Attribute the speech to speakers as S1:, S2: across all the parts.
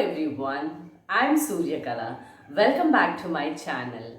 S1: everyone, I'm Suryakala. Welcome back to my channel.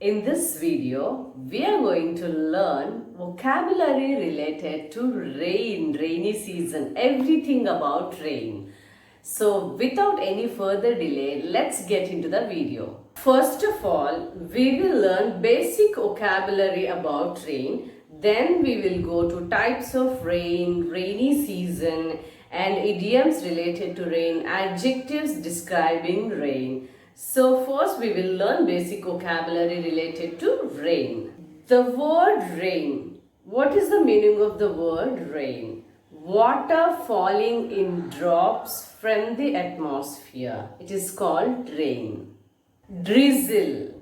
S1: In this video, we are going to learn vocabulary related to rainy season, everything about rain. So without any further delay, let's get into the video. First of all, we will learn basic vocabulary about rain. Then we will go to types of rain, rainy season, and idioms related to rain, adjectives describing rain. So first we will learn basic vocabulary related to rain. The word rain. What is the meaning of the word rain? Water falling in drops from the atmosphere. It is called rain. Drizzle.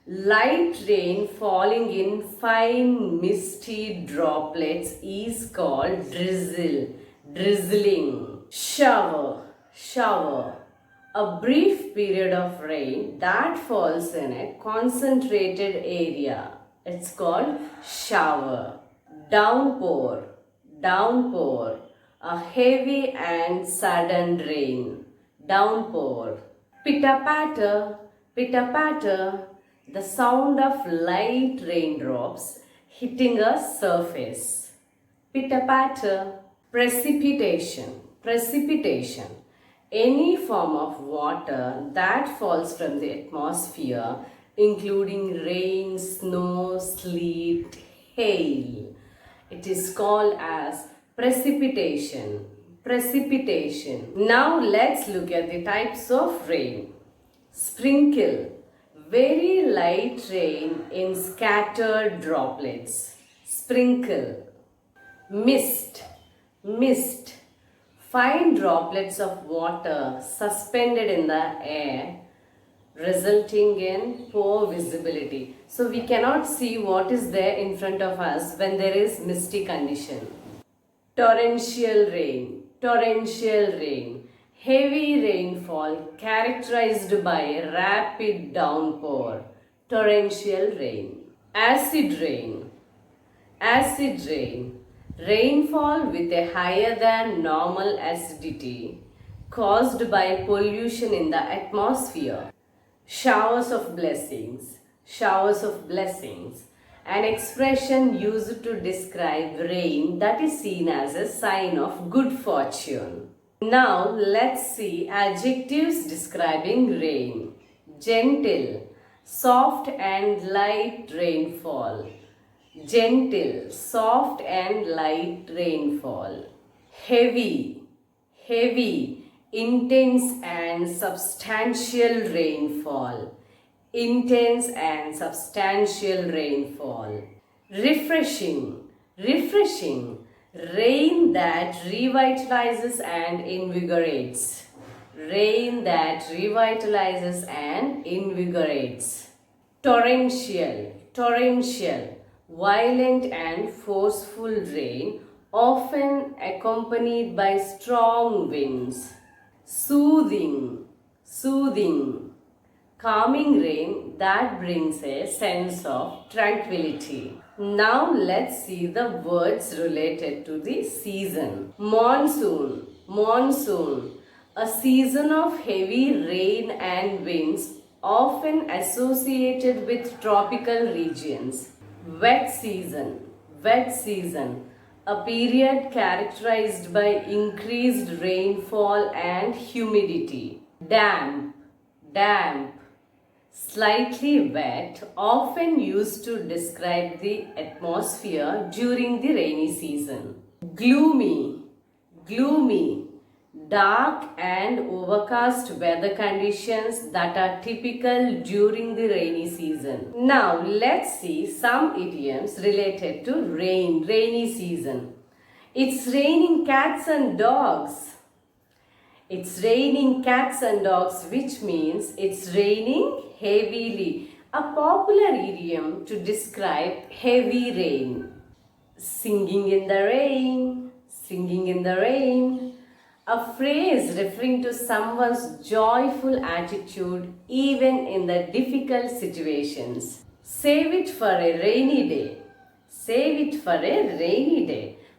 S1: Light rain falling in fine misty droplets is called drizzling. Shower. A brief period of rain that falls in a concentrated area. It's called shower. Downpour. A heavy and sudden rain. Downpour. Pitter-patter. The sound of light raindrops hitting a surface. Pitter-patter. Precipitation. Any form of water that falls from the atmosphere, including rain, snow, sleet, hail. It is called as precipitation. Now let's look at the types of rain. Sprinkle. Very light rain in scattered droplets. Sprinkle. Mist. Fine droplets of water suspended in the air, resulting in poor visibility. So we cannot see what is there in front of us when there is misty condition. Torrential rain. Heavy rainfall characterized by rapid downpour. Torrential rain. Acid rain. Rainfall with a higher than normal acidity caused by pollution in the atmosphere. Showers of blessings. An expression used to describe rain that is seen as a sign of good fortune. Now let's see adjectives describing rain. Gentle, soft and light rainfall. Heavy, intense and substantial rainfall. Refreshing, rain that revitalizes and invigorates. Torrential, violent and forceful rain, often accompanied by strong winds. Soothing, calming rain that brings a sense of tranquility. Now let's see the words related to the season. Monsoon, a season of heavy rain and winds often associated with tropical regions. Wet season, a period characterized by increased rainfall and humidity. Damp, slightly wet, often used to describe the atmosphere during the rainy season. Gloomy, dark and overcast weather conditions that are typical during the rainy season. Now let's see some idioms related to rainy season. It's raining cats and dogs. Which means it's raining heavily. A popular idiom to describe heavy rain. Singing in the rain. A phrase referring to someone's joyful attitude even in the difficult situations. Save it for a rainy day.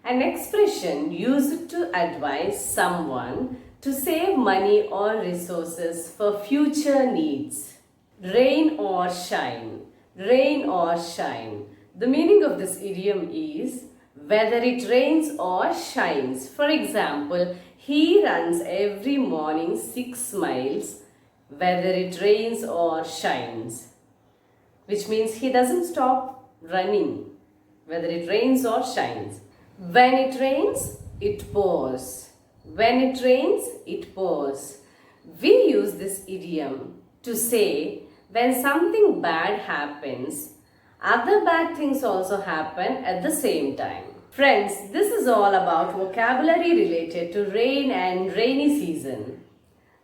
S1: An expression used to advise someone to save money or resources for future needs. Rain or shine, rain or shine. The meaning of this idiom is whether it rains or shines. For example, he runs every morning 6 miles, whether it rains or shines, which means he doesn't stop running, whether it rains or shines. When it rains, it pours. When it rains, it pours. We use this idiom to say when something bad happens, other bad things also happen at the same time. Friends, this is all about vocabulary related to rain and rainy season.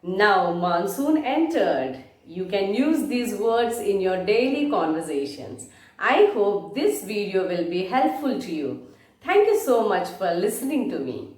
S1: Now monsoon entered. You can use these words in your daily conversations. I hope this video will be helpful to you. Thank you so much for listening to me.